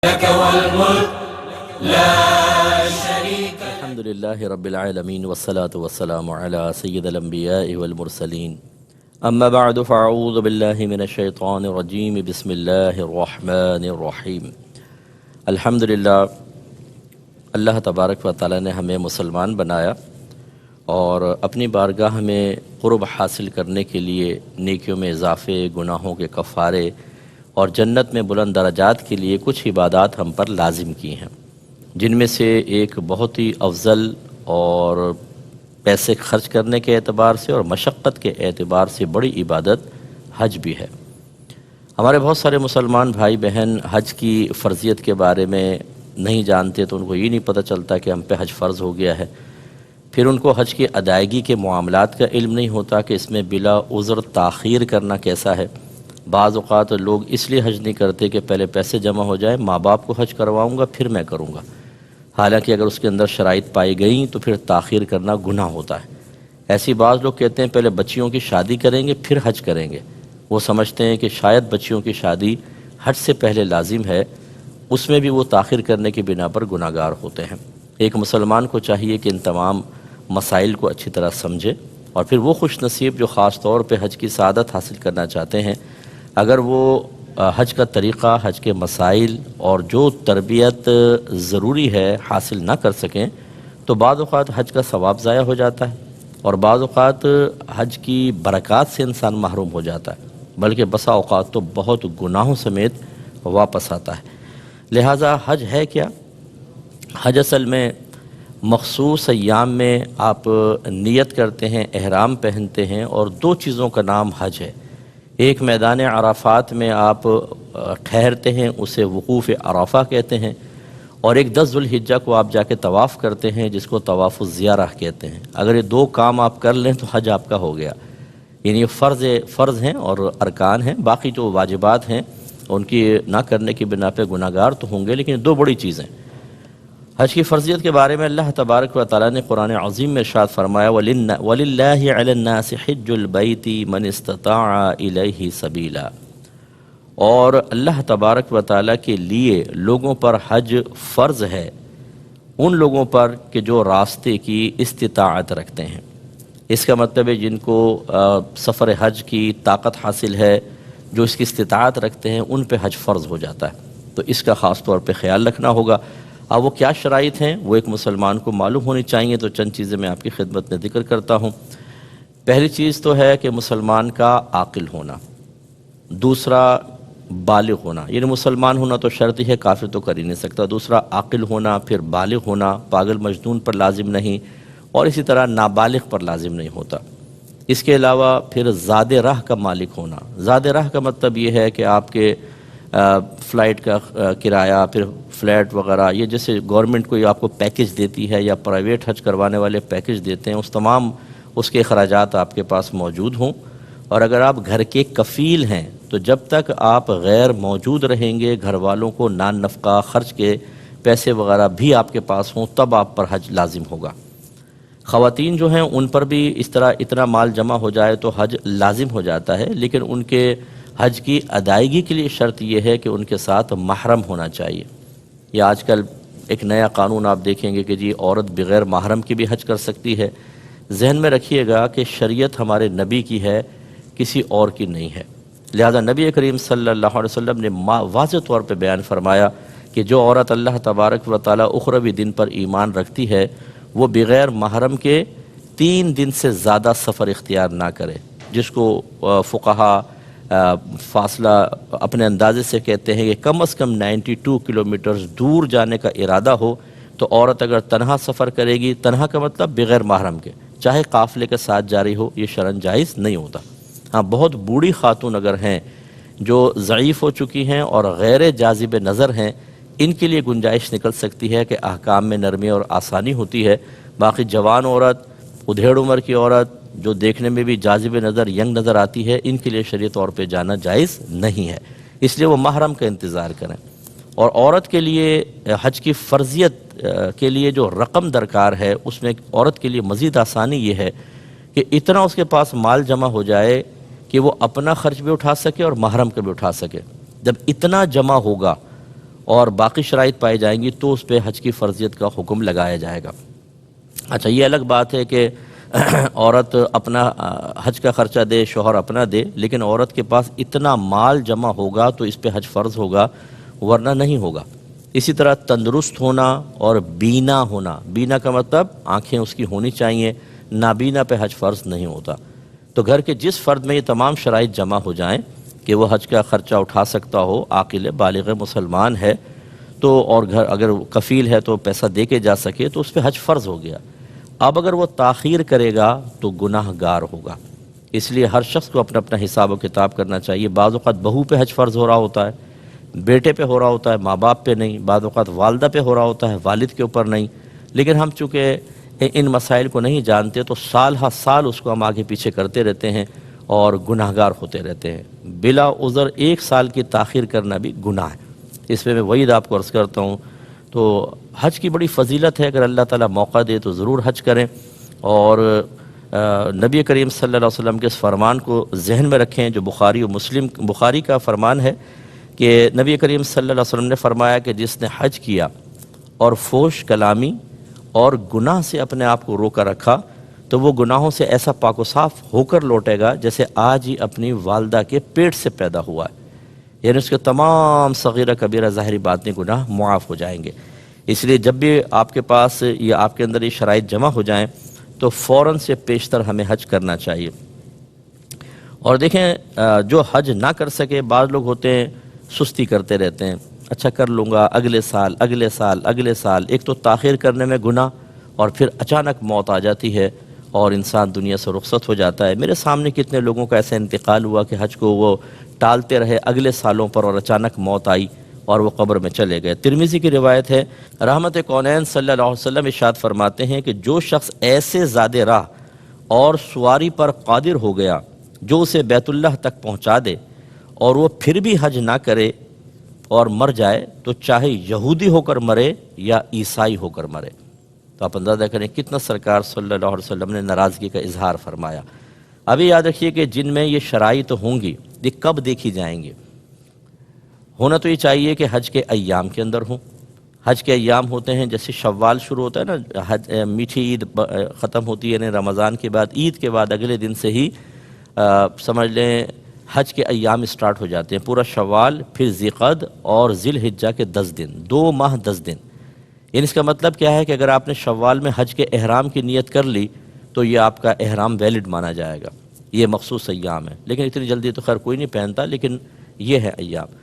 لك والملك لا شريك لك. الحمد لله رب العالمين والصلاة والسلام على سيد الأنبياء والمرسلين. أما بعد فأعوذ بالله من الشيطان الرجيم. بسم الله الرحمن الرحيم. الحمدللہ اللہ تبارک و تعالی نے ہمیں مسلمان بنایا اور اپنی بارگاہ میں قرب حاصل کرنے کے لیے نیکیوں میں اضافے، گناہوں کے کفارے اور جنت میں بلند درجات کے لیے کچھ عبادات ہم پر لازم کی ہیں، جن میں سے ایک بہت ہی افضل اور پیسے خرچ کرنے کے اعتبار سے اور مشقت کے اعتبار سے بڑی عبادت حج بھی ہے۔ ہمارے بہت سارے مسلمان بھائی بہن حج کی فرضیت کے بارے میں نہیں جانتے، تو ان کو یہ نہیں پتہ چلتا کہ ہم پہ حج فرض ہو گیا ہے۔ پھر ان کو حج کی ادائیگی کے معاملات کا علم نہیں ہوتا کہ اس میں بلا عذر تاخیر کرنا کیسا ہے۔ بعض اوقات لوگ اس لیے حج نہیں کرتے کہ پہلے پیسے جمع ہو جائیں، ماں باپ کو حج کرواؤں گا پھر میں کروں گا، حالانکہ اگر اس کے اندر شرائط پائی گئیں تو پھر تاخیر کرنا گناہ ہوتا ہے۔ ایسی بعض لوگ کہتے ہیں پہلے بچیوں کی شادی کریں گے پھر حج کریں گے، وہ سمجھتے ہیں کہ شاید بچیوں کی شادی حج سے پہلے لازم ہے، اس میں بھی وہ تاخیر کرنے کی بنا پر گناہ گار ہوتے ہیں۔ ایک مسلمان کو چاہیے کہ ان تمام مسائل کو اچھی طرح سمجھے، اور پھر وہ خوش نصیب جو خاص طور پہ حج کی سعادت حاصل کرنا چاہتے ہیں، اگر وہ حج کا طریقہ، حج کے مسائل اور جو تربیت ضروری ہے حاصل نہ کر سکیں تو بعض اوقات حج کا ثواب ضائع ہو جاتا ہے، اور بعض اوقات حج کی برکات سے انسان محروم ہو جاتا ہے، بلکہ بسا اوقات تو بہت گناہوں سمیت واپس آتا ہے۔ لہٰذا حج ہے کیا؟ حج اصل میں مخصوص ایام میں آپ نیت کرتے ہیں، احرام پہنتے ہیں، اور دو چیزوں کا نام حج ہے۔ ایک میدان عرفات میں آپ ٹھہرتے ہیں، اسے وقوف عرفہ کہتے ہیں، اور ایک 10 ذو الحجہ کو آپ جا کے طواف کرتے ہیں، جس کو طواف الزیارہ کہتے ہیں۔ اگر یہ دو کام آپ کر لیں تو حج آپ کا ہو گیا، یعنی یہ فرض ہیں اور ارکان ہیں، باقی جو واجبات ہیں ان کی نہ کرنے کی بنا پہ گناہ گار تو ہوں گے، لیکن دو بڑی چیزیں۔ حج کی فرضیت کے بارے میں اللہ تبارک و تعالیٰ نے قرآن عظیم میں ارشاد فرمایا وَلِلَّهِ عَلَى النَّاسِ حِجُّ الْبَيْتِ مَنِ اسْتَطَاعَ إِلَيْهِ سَبِيلًا، اور اللہ تبارک و تعالیٰ کے لیے لوگوں پر حج فرض ہے، ان لوگوں پر کہ جو راستے کی استطاعت رکھتے ہیں۔ اس کا مطلب ہے جن کو سفر حج کی طاقت حاصل ہے، جو اس کی استطاعت رکھتے ہیں، ان پہ حج فرض ہو جاتا ہے، تو اس کا خاص طور پہ خیال رکھنا ہوگا۔ اب وہ کیا شرائط ہیں وہ ایک مسلمان کو معلوم ہونی چاہیے، تو چند چیزیں میں آپ کی خدمت میں ذکر کرتا ہوں۔ پہلی چیز تو ہے کہ مسلمان کا عاقل ہونا، دوسرا بالغ ہونا، یعنی مسلمان ہونا تو شرط ہی ہے، کافر تو کر ہی نہیں سکتا، دوسرا عاقل ہونا، پھر بالغ ہونا، پاگل مجنون پر لازم نہیں، اور اسی طرح نابالغ پر لازم نہیں ہوتا۔ اس کے علاوہ پھر زاد راہ کا مالک ہونا۔ زاد راہ کا مطلب یہ ہے کہ آپ کے فلائٹ کا کرایہ، پھر فلیٹ وغیرہ، یہ جیسے گورنمنٹ کوئی آپ کو پیکج دیتی ہے یا پرائیویٹ حج کروانے والے پیکج دیتے ہیں، اس تمام اس کے اخراجات آپ کے پاس موجود ہوں۔ اور اگر آپ گھر کے کفیل ہیں تو جب تک آپ غیر موجود رہیں گے، گھر والوں کو نان نفقہ خرچ کے پیسے وغیرہ بھی آپ کے پاس ہوں، تب آپ پر حج لازم ہوگا۔ خواتین جو ہیں ان پر بھی اس طرح اتنا مال جمع ہو جائے تو حج لازم ہو جاتا ہے، لیکن ان کے حج کی ادائیگی کے لیے شرط یہ ہے کہ ان کے ساتھ محرم ہونا چاہیے۔ یہ آج کل ایک نیا قانون آپ دیکھیں گے کہ جی عورت بغیر محرم کی بھی حج کر سکتی ہے۔ ذہن میں رکھیے گا کہ شریعت ہمارے نبی کی ہے، کسی اور کی نہیں ہے، لہذا نبی کریم صلی اللہ علیہ وسلم نے واضح طور پہ بیان فرمایا کہ جو عورت اللہ تبارک و تعالیٰ اخروی دن پر ایمان رکھتی ہے، وہ بغیر محرم کے 3 دن سے زیادہ سفر اختیار نہ کرے، جس کو فقہا فاصلہ اپنے اندازے سے کہتے ہیں کہ کم از کم 92 کلومیٹرز دور جانے کا ارادہ ہو تو عورت اگر تنہا سفر کرے گی، تنہا کا مطلب بغیر محرم کے، چاہے قافلے کے ساتھ جاری ہو، یہ شرعاً جائز نہیں ہوتا۔ ہاں، بہت بوڑھی خاتون اگر ہیں جو ضعیف ہو چکی ہیں اور غیر جاذب نظر ہیں، ان کے لیے گنجائش نکل سکتی ہے کہ احکام میں نرمی اور آسانی ہوتی ہے۔ باقی جوان عورت، ادھیڑ عمر کی عورت جو دیکھنے میں بھی جاذب نظر ینگ نظر آتی ہے، ان کے لیے شرعی طور پہ جانا جائز نہیں ہے، اس لیے وہ محرم کا انتظار کریں۔ اور عورت کے لیے حج کی فرضیت کے لیے جو رقم درکار ہے، اس میں عورت کے لیے مزید آسانی یہ ہے کہ اتنا اس کے پاس مال جمع ہو جائے کہ وہ اپنا خرچ بھی اٹھا سکے اور محرم کا بھی اٹھا سکے۔ جب اتنا جمع ہوگا اور باقی شرائط پائی جائیں گی تو اس پہ حج کی فرضیت کا حکم لگایا جائے گا۔ اچھا، یہ الگ بات ہے کہ عورت اپنا حج کا خرچہ دے، شوہر اپنا دے، لیکن عورت کے پاس اتنا مال جمع ہوگا تو اس پہ حج فرض ہوگا، ورنہ نہیں ہوگا۔ اسی طرح تندرست ہونا اور بینا ہونا، بینا کا مطلب آنکھیں اس کی ہونی چاہیے، نابینا پہ حج فرض نہیں ہوتا۔ تو گھر کے جس فرد میں یہ تمام شرائط جمع ہو جائیں کہ وہ حج کا خرچہ اٹھا سکتا ہو، عاقل بالغ مسلمان ہے تو، اور گھر اگر کفیل ہے تو پیسہ دے کے جا سکے، تو اس پہ حج فرض ہو گیا۔ اب اگر وہ تاخیر کرے گا تو گناہ گار ہوگا۔ اس لیے ہر شخص کو اپنا اپنا حساب و کتاب کرنا چاہیے۔ بعض اوقات بہو پہ حج فرض ہو رہا ہوتا ہے، بیٹے پہ ہو رہا ہوتا ہے، ماں باپ پہ نہیں۔ بعض اوقات والدہ پہ ہو رہا ہوتا ہے، والد کے اوپر نہیں۔ لیکن ہم چونکہ ان مسائل کو نہیں جانتے تو سال ہر سال اس کو ہم آگے پیچھے کرتے رہتے ہیں اور گناہ گار ہوتے رہتے ہیں۔ بلا عذر 1 سال کی تاخیر کرنا بھی گناہ ہے۔ اس پہ میں وعید آپ کو عرض کرتا ہوں۔ تو حج کی بڑی فضیلت ہے، اگر اللہ تعالیٰ موقع دے تو ضرور حج کریں، اور نبی کریم صلی اللہ علیہ وسلم کے اس فرمان کو ذہن میں رکھیں جو بخاری کا فرمان ہے کہ نبی کریم صلی اللہ علیہ وسلم نے فرمایا کہ جس نے حج کیا اور فحش کلامی اور گناہ سے اپنے آپ کو روکا رکھا تو وہ گناہوں سے ایسا پاک و صاف ہو کر لوٹے گا جیسے آج ہی اپنی والدہ کے پیٹ سے پیدا ہوا ہے، یعنی اس کے تمام صغیرہ کبیرہ ظاہری باطنی گناہ معاف ہو جائیں گے۔ اس لیے جب بھی آپ کے پاس یا آپ کے اندر یہ شرائط جمع ہو جائیں تو فوراً سے پیشتر ہمیں حج کرنا چاہیے۔ اور دیکھیں، جو حج نہ کر سکے، بعض لوگ ہوتے ہیں سستی کرتے رہتے ہیں، اچھا کر لوں گا اگلے سال اگلے سال اگلے سال۔ ایک تو تاخیر کرنے میں گناہ، اور پھر اچانک موت آ جاتی ہے اور انسان دنیا سے رخصت ہو جاتا ہے۔ میرے سامنے کتنے لوگوں کا ایسا انتقال ہوا کہ حج کو وہ ٹالتے رہے اگلے سالوں پر، اور اچانک موت آئی اور وہ قبر میں چلے گئے۔ ترمذی کی روایت ہے، رحمت کونین صلی اللہ علیہ وسلم ارشاد فرماتے ہیں کہ جو شخص ایسے زیادہ راہ اور سواری پر قادر ہو گیا جو اسے بیت اللہ تک پہنچا دے، اور وہ پھر بھی حج نہ کرے اور مر جائے، تو چاہے یہودی ہو کر مرے یا عیسائی ہو کر مرے۔ تو آپ اندازہ کریں کتنا سرکار صلی اللہ علیہ وسلم نے ناراضگی کا اظہار فرمایا۔ ابھی یاد رکھیے کہ جن میں یہ شرائط ہوں گی، یہ کب دیکھی جائیں گی؟ ہونا تو یہ چاہیے کہ حج کے ایام کے اندر ہوں۔ حج کے ایام ہوتے ہیں جیسے شوال شروع ہوتا ہے نا، میٹھی عید ختم ہوتی ہے، یعنی رمضان کے بعد، عید کے بعد اگلے دن سے ہی سمجھ لیں حج کے ایام اسٹارٹ ہو جاتے ہیں۔ پورا شوال، پھر ذیقعد اور ذی الحجہ کے 10 دن، 2 ماہ 10 دن۔ یعنی اس کا مطلب کیا ہے کہ اگر آپ نے شوال میں حج کے احرام کی نیت کر لی تو یہ آپ کا احرام ویلڈ مانا جائے گا۔ یہ مخصوص ایام ہے، لیکن اتنی جلدی تو خیر کوئی نہیں پہنتا، لیکن یہ ہے ایام۔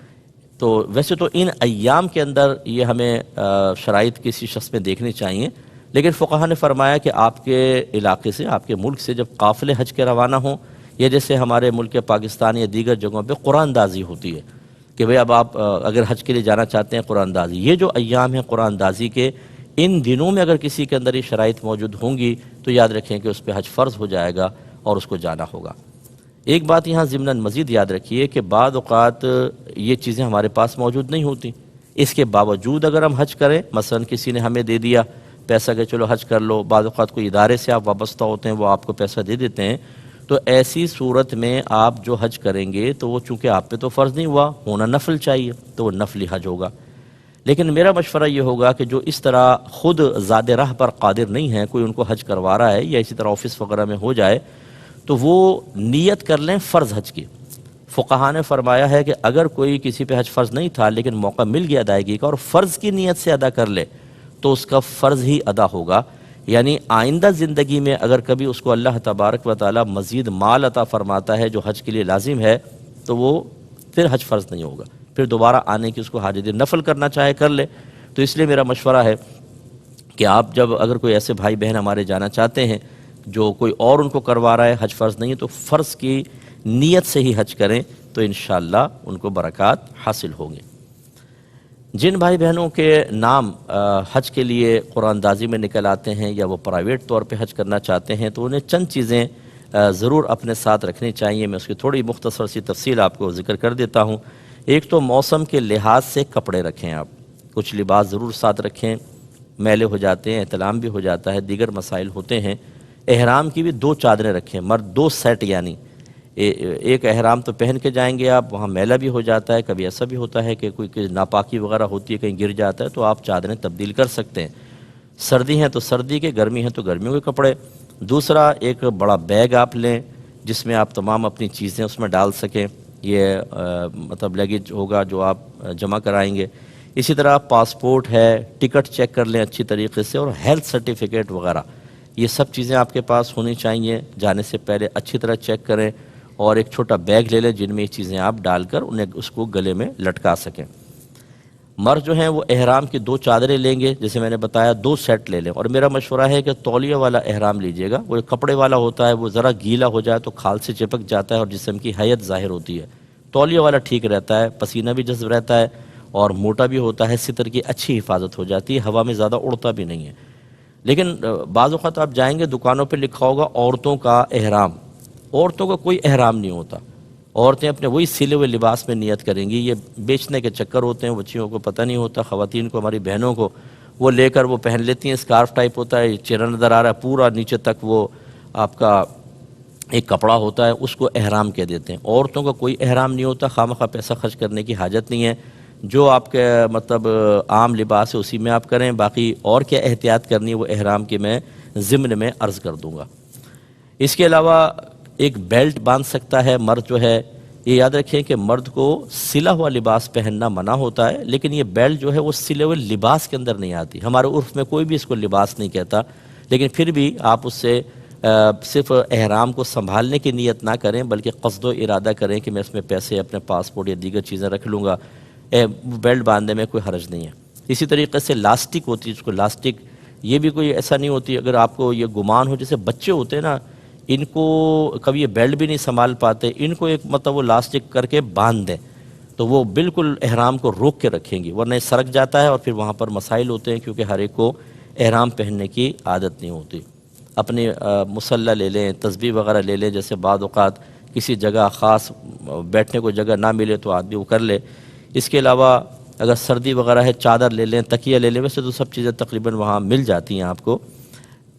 تو ویسے تو ان ایام کے اندر یہ ہمیں شرائط کسی شخص میں دیکھنی چاہیے، لیکن فقہا نے فرمایا کہ آپ کے علاقے سے، آپ کے ملک سے جب قافلے حج کے روانہ ہوں، یا جیسے ہمارے ملک پاکستان یا دیگر جگہوں پہ قرآن دازی ہوتی ہے کہ بھئی اب آپ اگر حج کے لیے جانا چاہتے ہیں قرآن دازی، یہ جو ایام ہیں قرآن دازی کے، ان دنوں میں اگر کسی کے اندر یہ شرائط موجود ہوں گی تو یاد رکھیں کہ اس پہ حج فرض ہو جائے گا اور اس کو جانا ہوگا۔ ایک بات یہاں ضمناً مزید یاد رکھیے کہ بعض اوقات یہ چیزیں ہمارے پاس موجود نہیں ہوتی، اس کے باوجود اگر ہم حج کریں، مثلا کسی نے ہمیں دے دیا پیسہ کہ چلو حج کر لو، بعض اوقات کوئی ادارے سے آپ وابستہ ہوتے ہیں، وہ آپ کو پیسہ دے دیتے ہیں، تو ایسی صورت میں آپ جو حج کریں گے تو وہ چونکہ آپ پہ تو فرض نہیں ہوا، ہونا نفل چاہیے، تو وہ نفلی حج ہوگا۔ لیکن میرا مشورہ یہ ہوگا کہ جو اس طرح خود زیادہ راہ پر قادر نہیں ہیں، کوئی ان کو حج کروا رہا ہے یا اسی طرح آفس وغیرہ میں ہو جائے، تو وہ نیت کر لیں فرض حج کی۔ فقہا نے فرمایا ہے کہ اگر کوئی کسی پہ حج فرض نہیں تھا لیکن موقع مل گیا ادائیگی کا اور فرض کی نیت سے ادا کر لے تو اس کا فرض ہی ادا ہوگا، یعنی آئندہ زندگی میں اگر کبھی اس کو اللہ تبارک و تعالی مزید مال عطا فرماتا ہے جو حج کے لیے لازم ہے تو وہ پھر حج فرض نہیں ہوگا، پھر دوبارہ آنے کی اس کو حاجت نفل کرنا چاہے کر لے۔ تو اس لیے میرا مشورہ ہے کہ آپ جب اگر کوئی ایسے بھائی بہن ہمارے جانا چاہتے ہیں جو کوئی اور ان کو کروا رہا ہے، حج فرض نہیں ہے، تو فرض کی نیت سے ہی حج کریں تو انشاءاللہ ان کو برکات حاصل ہوں گے۔ جن بھائی بہنوں کے نام حج کے لیے قرآن دازی میں نکل آتے ہیں یا وہ پرائیویٹ طور پہ حج کرنا چاہتے ہیں تو انہیں چند چیزیں ضرور اپنے ساتھ رکھنی چاہیے۔ میں اس کی تھوڑی مختصر سی تفصیل آپ کو ذکر کر دیتا ہوں۔ ایک تو موسم کے لحاظ سے کپڑے رکھیں، آپ کچھ لباس ضرور ساتھ رکھیں، میلے ہو جاتے ہیں، احتلام بھی ہو جاتا ہے، دیگر مسائل ہوتے ہیں۔ احرام کی بھی 2 چادریں رکھیں، مرد 2 سیٹ، یعنی ایک احرام تو پہن کے جائیں گے آپ، وہاں میلا بھی ہو جاتا ہے، کبھی ایسا بھی ہوتا ہے کہ کوئی ناپاکی وغیرہ ہوتی ہے، کہیں گر جاتا ہے تو آپ چادریں تبدیل کر سکتے ہیں، سردی ہیں تو سردی کے، گرمی ہیں تو گرمیوں کے کپڑے۔ دوسرا ایک بڑا بیگ آپ لیں جس میں آپ تمام اپنی چیزیں اس میں ڈال سکیں، یہ مطلب لیگیج ہوگا جو آپ جمع کرائیں گے۔ اسی طرح پاسپورٹ ہے، ٹکٹ چیک کر لیں اچھی طریقے سے، اور ہیلتھ سرٹیفکیٹ وغیرہ، یہ سب چیزیں آپ کے پاس ہونی چاہیے، جانے سے پہلے اچھی طرح چیک کریں، اور ایک چھوٹا بیگ لے لیں جن میں یہ چیزیں آپ ڈال کر انہیں اس کو گلے میں لٹکا سکیں۔ مرد جو ہیں وہ احرام کی 2 چادریں لیں گے، جیسے میں نے بتایا 2 سیٹ لے لیں، اور میرا مشورہ ہے کہ تولیہ والا احرام لیجئے گا، وہ کپڑے والا ہوتا ہے وہ ذرا گیلا ہو جائے تو کھال سے چپک جاتا ہے اور جسم کی حیت ظاہر ہوتی ہے۔ تولیہ والا ٹھیک رہتا ہے، پسینہ بھی جذب رہتا ہے اور موٹا بھی ہوتا ہے، ستر کی اچھی حفاظت ہو جاتی ہے، ہوا میں زیادہ اڑتا بھی نہیں ہے۔ لیکن بعض اوقات آپ جائیں گے دکانوں پہ لکھا ہوگا عورتوں کا احرام، عورتوں کا کوئی احرام نہیں ہوتا، عورتیں اپنے وہی سلے ہوئے لباس میں نیت کریں گی، یہ بیچنے کے چکر ہوتے ہیں، بچیوں کو پتہ نہیں ہوتا، خواتین کو، ہماری بہنوں کو، وہ لے کر وہ پہن لیتی ہیں، اسکارف ٹائپ ہوتا ہے، چہرہ نظر آ رہا ہے پورا نیچے تک، وہ آپ کا ایک کپڑا ہوتا ہے، اس کو احرام کہہ دیتے ہیں۔ عورتوں کا کوئی احرام نہیں ہوتا، خواہ پیسہ خرچ کرنے کی حاجت نہیں ہے، جو آپ کے مطلب عام لباس ہے اسی میں آپ کریں، باقی اور کیا احتیاط کرنی ہے وہ احرام کی میں ضمن میں عرض کر دوں گا۔ اس کے علاوہ ایک بیلٹ باندھ سکتا ہے مرد جو ہے، یہ یاد رکھیں کہ مرد کو سلا ہوا لباس پہننا منع ہوتا ہے، لیکن یہ بیلٹ جو ہے وہ سلے ہوئے لباس کے اندر نہیں آتی، ہمارے عرف میں کوئی بھی اس کو لباس نہیں کہتا، لیکن پھر بھی آپ اس سے صرف احرام کو سنبھالنے کی نیت نہ کریں بلکہ قصد و ارادہ کریں کہ میں اس میں پیسے، اپنے پاسپورٹ یا دیگر چیزیں رکھ لوں گا، بیلٹ باندھنے میں کوئی حرج نہیں ہے۔ اسی طریقے سے لاسٹک ہوتی ہے، اس کو لاسٹک، یہ بھی کوئی ایسا نہیں ہوتی، اگر آپ کو یہ گمان ہو، جیسے بچے ہوتے ہیں نا، ان کو کبھی یہ بیلٹ بھی نہیں سنبھال پاتے، ان کو ایک مطلب وہ لاسٹک کر کے باندھ دیں تو وہ بالکل احرام کو روک کے رکھیں گی، ورنہ یہ سرک جاتا ہے اور پھر وہاں پر مسائل ہوتے ہیں، کیونکہ ہر ایک کو احرام پہننے کی عادت نہیں ہوتی۔ اپنی مصلی لے لیں، تسبیح وغیرہ لے لیں، جیسے بعض اوقات کسی جگہ خاص بیٹھنے کو جگہ نہ ملے تو آدمی وہ کر لے۔ اس کے علاوہ اگر سردی وغیرہ ہے چادر لے لیں، تکیہ لے لیں، ویسے تو سب چیزیں تقریباً وہاں مل جاتی ہیں آپ کو۔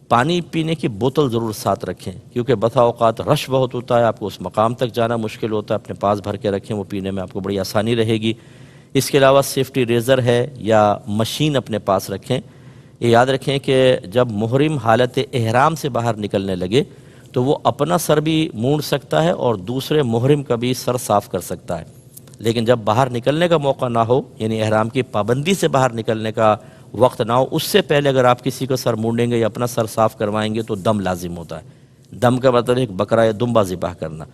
پانی پینے کی بوتل ضرور ساتھ رکھیں، کیونکہ بسا اوقات رش بہت ہوتا ہے، آپ کو اس مقام تک جانا مشکل ہوتا ہے، اپنے پاس بھر کے رکھیں، وہ پینے میں آپ کو بڑی آسانی رہے گی۔ اس کے علاوہ سیفٹی ریزر ہے یا مشین اپنے پاس رکھیں۔ یہ یاد رکھیں کہ جب محرم حالت احرام سے باہر نکلنے لگے تو وہ اپنا سر بھی مونڈ سکتا ہے اور دوسرے محرم کا بھی سر صاف کر سکتا ہے، لیکن جب باہر نکلنے کا موقع نہ ہو، یعنی احرام کی پابندی سے باہر نکلنے کا وقت نہ ہو، اس سے پہلے اگر آپ کسی کو سر مونڈیں گے یا اپنا سر صاف کروائیں گے تو دم لازم ہوتا ہے۔ دم کا مطلب ایک بکرا یا دمبا ذبح کرنا۔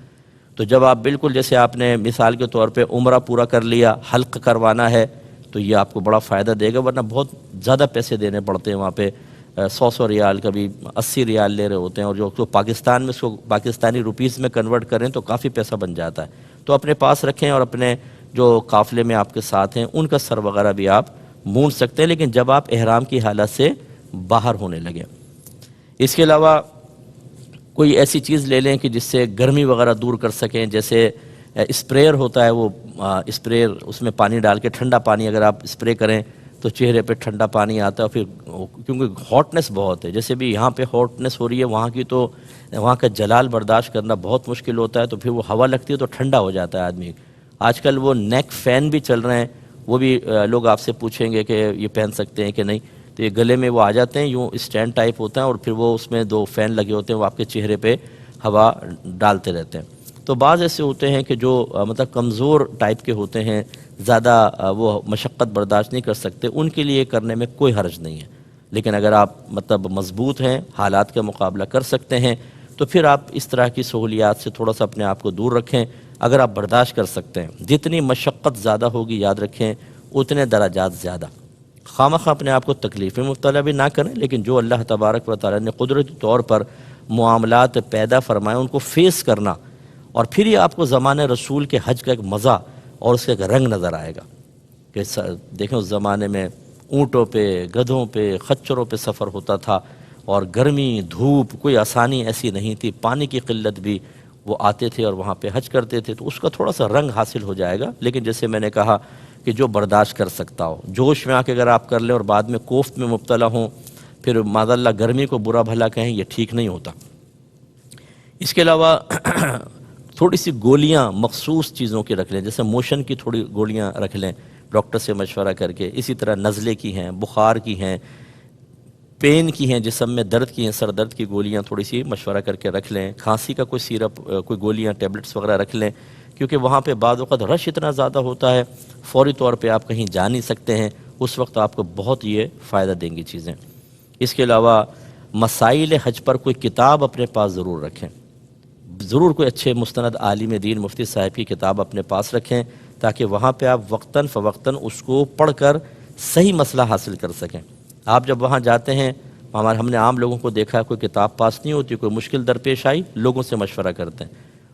تو جب آپ بالکل جیسے آپ نے مثال کے طور پہ عمرہ پورا کر لیا، حلق کروانا ہے تو یہ آپ کو بڑا فائدہ دے گا، ورنہ بہت زیادہ پیسے دینے پڑتے ہیں وہاں پہ، 100 ریال، کبھی 80 ریال لے رہے ہوتے ہیں، اور جو پاکستان میں اس کو پاکستانی روپیز میں کنورٹ کریں تو کافی پیسہ بن جاتا ہے۔ تو اپنے پاس رکھیں، اور اپنے جو قافلے میں آپ کے ساتھ ہیں ان کا سر وغیرہ بھی آپ مونڈ سکتے ہیں، لیکن جب آپ احرام کی حالت سے باہر ہونے لگیں۔ اس کے علاوہ کوئی ایسی چیز لے لیں کہ جس سے گرمی وغیرہ دور کر سکیں، جیسے اسپریئر ہوتا ہے، وہ اسپریئر، اس میں پانی ڈال کے ٹھنڈا پانی اگر آپ اسپرے کریں تو چہرے پہ ٹھنڈا پانی آتا ہے، پھر کیونکہ ہاٹنس بہت ہے، جیسے بھی یہاں پہ ہاٹنس ہو رہی ہے وہاں کی، تو وہاں کا جلال برداشت کرنا بہت مشکل ہوتا ہے، تو پھر وہ ہوا لگتی ہے تو ٹھنڈا ہو جاتا ہے آدمی۔ آج کل وہ نیک فین بھی چل رہے ہیں، وہ بھی لوگ آپ سے پوچھیں گے کہ یہ پہن سکتے ہیں کہ نہیں، تو یہ گلے میں وہ آ جاتے ہیں، یوں اسٹینڈ ٹائپ ہوتا ہے، اور پھر وہ اس میں 2 فین لگے ہوتے ہیں، وہ آپ کے چہرے پہ ہوا ڈالتے رہتے ہیں۔ تو بعض ایسے ہوتے ہیں کہ جو مطلب کمزور ٹائپ کے ہوتے ہیں، زیادہ وہ مشقت برداشت نہیں کر سکتے، ان کے لیے کرنے میں کوئی حرج نہیں ہے، لیکن اگر آپ مطلب مضبوط ہیں، حالات کا مقابلہ کر سکتے ہیں، تو پھر آپ اس طرح کی سہولیات سے تھوڑا سا اپنے آپ کو دور رکھیں۔ اگر آپ برداشت کر سکتے ہیں، جتنی مشقت زیادہ ہوگی یاد رکھیں اتنے درجات زیادہ، خواہ اپنے آپ کو تکلیف میں مبتلا بھی نہ کریں، لیکن جو اللہ تبارک و تعالی نے قدرتی طور پر معاملات پیدا فرمائے ان کو فیس کرنا، اور پھر یہ آپ کو زمانے رسول کے حج کا ایک مزہ اور اس کا ایک رنگ نظر آئے گا کہ دیکھیں اس زمانے میں اونٹوں پہ، گدھوں پہ، خچروں پہ سفر ہوتا تھا، اور گرمی، دھوپ، کوئی آسانی ایسی نہیں تھی، پانی کی قلت بھی، وہ آتے تھے اور وہاں پہ حج کرتے تھے، تو اس کا تھوڑا سا رنگ حاصل ہو جائے گا۔ لیکن جیسے میں نے کہا کہ جو برداشت کر سکتا ہو، جوش میں آ کے اگر آپ کر لیں اور بعد میں کوفت میں مبتلا ہوں، پھر معاذ اللہ گرمی کو برا بھلا کہیں، یہ ٹھیک نہیں ہوتا۔ اس کے علاوہ تھوڑی سی گولیاں مخصوص چیزوں کی رکھ لیں، جیسے موشن کی تھوڑی گولیاں رکھ لیں ڈاکٹر سے مشورہ کر کے، اسی طرح نزلے کی ہیں، بخار کی ہیں، پین کی ہیں، جسم میں درد کی ہیں، سر درد کی گولیاں تھوڑی سی مشورہ کر کے رکھ لیں، کھانسی کا کوئی سیرپ، کوئی گولیاں ٹیبلٹس وغیرہ رکھ لیں، کیونکہ وہاں پہ بعض اوقات رش اتنا زیادہ ہوتا ہے، فوری طور پہ آپ کہیں جا نہیں سکتے ہیں، اس وقت آپ کو بہت یہ فائدہ دیں گی چیزیں۔ اس کے علاوہ مسائل حج پر کوئی کتاب اپنے پاس ضرور رکھیں، ضرور کوئی اچھے مستند عالم دین مفتی صاحب کی کتاب اپنے پاس رکھیں، تاکہ وہاں پہ آپ وقتاً فوقتاً اس کو پڑھ کر صحیح مسئلہ حاصل کر سکیں۔ آپ جب وہاں جاتے ہیں، ہم نے عام لوگوں کو دیکھا ہے، کوئی کتاب پاس نہیں ہوتی، کوئی مشکل درپیش آئی، لوگوں سے مشورہ کرتے ہیں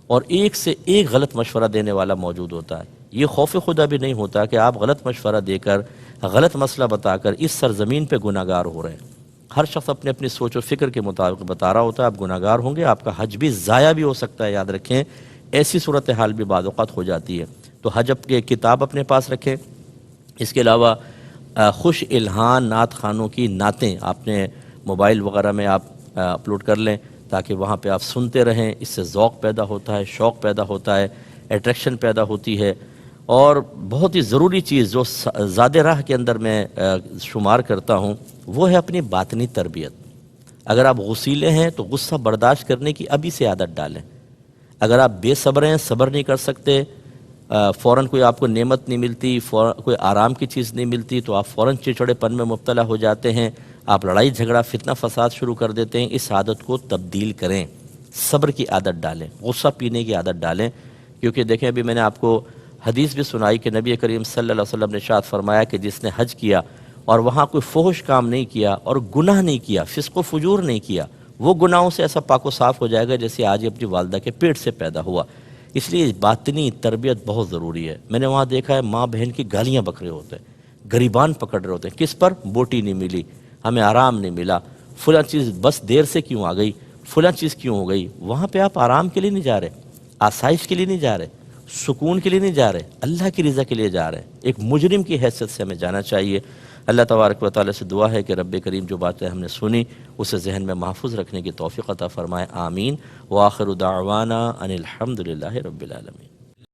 اور ایک سے ایک غلط مشورہ دینے والا موجود ہوتا ہے۔ یہ خوف خدا بھی نہیں ہوتا کہ آپ غلط مشورہ دے کر، غلط مسئلہ بتا کر اس سرزمین پہ گناہ گار ہو رہے ہیں۔ ہر شخص اپنے اپنی سوچ و فکر کے مطابق بتا رہا ہوتا ہے، آپ گناہ گار ہوں گے، آپ کا حج بھی ضائع بھی ہو سکتا ہے، یاد رکھیں ایسی صورتحال بھی بعض اوقات ہو جاتی ہے۔ تو حج کی کتاب اپنے پاس رکھیں۔ اس کے علاوہ خوش الہان نعت خانوں کی نعتیں اپنے موبائل وغیرہ میں آپ اپلوڈ کر لیں، تاکہ وہاں پہ آپ سنتے رہیں، اس سے ذوق پیدا ہوتا ہے، شوق پیدا ہوتا ہے، اٹریکشن پیدا ہوتی ہے۔ اور بہت ہی ضروری چیز جو زاد راہ کے اندر میں شمار کرتا ہوں، وہ ہے اپنی باطنی تربیت۔ اگر آپ غصیلے ہیں تو غصہ برداشت کرنے کی ابھی سے عادت ڈالیں۔ اگر آپ بے صبر ہیں، صبر نہیں کر سکتے، فوراً کوئی آپ کو نعمت نہیں ملتی، کوئی آرام کی چیز نہیں ملتی، تو آپ فوراً چڑچڑے پن میں مبتلا ہو جاتے ہیں، آپ لڑائی جھگڑا فتنہ فساد شروع کر دیتے ہیں۔ اس عادت کو تبدیل کریں، صبر کی عادت ڈالیں، غصہ پینے کی عادت ڈالیں، کیونکہ دیکھیں ابھی میں نے آپ کو حدیث بھی سنائی کہ نبی کریم صلی اللہ علیہ وسلم نے ارشاد فرمایا کہ جس نے حج کیا اور وہاں کوئی فحش کام نہیں کیا اور گناہ نہیں کیا، فسق و فجور نہیں کیا، وہ گناہوں سے ایسا پاک و صاف ہو جائے گا جیسے آج اپنی والدہ کے پیٹ سے پیدا ہوا۔ اس لیے باطنی تربیت بہت ضروری ہے۔ میں نے وہاں دیکھا ہے ماں بہن کی گالیاں بک رہے ہوتے ہیں، گریبان پکڑ رہے ہوتے ہیں، کس پر؟ بوٹی نہیں ملی، ہمیں آرام نہیں ملا، فلاں چیز بس دیر سے کیوں آ گئی، فلاں چیز کیوں ہو گئی۔ وہاں پہ آپ آرام کے لیے نہیں جا رہے، آسائش کے لیے نہیں جا رہے، سکون کے لیے نہیں جا رہے، اللہ کی رضا کے لیے جا رہے ہیں۔ ایک مجرم کی حیثیت سے ہمیں جانا چاہیے۔ اللہ تبارک و تعالیٰ سے دعا ہے کہ رب کریم جو باتیں ہم نے سنی اسے ذہن میں محفوظ رکھنے کی توفیق عطا فرمائے، آمین۔ وآخر دعوانا ان الحمد للہ رب العالمین۔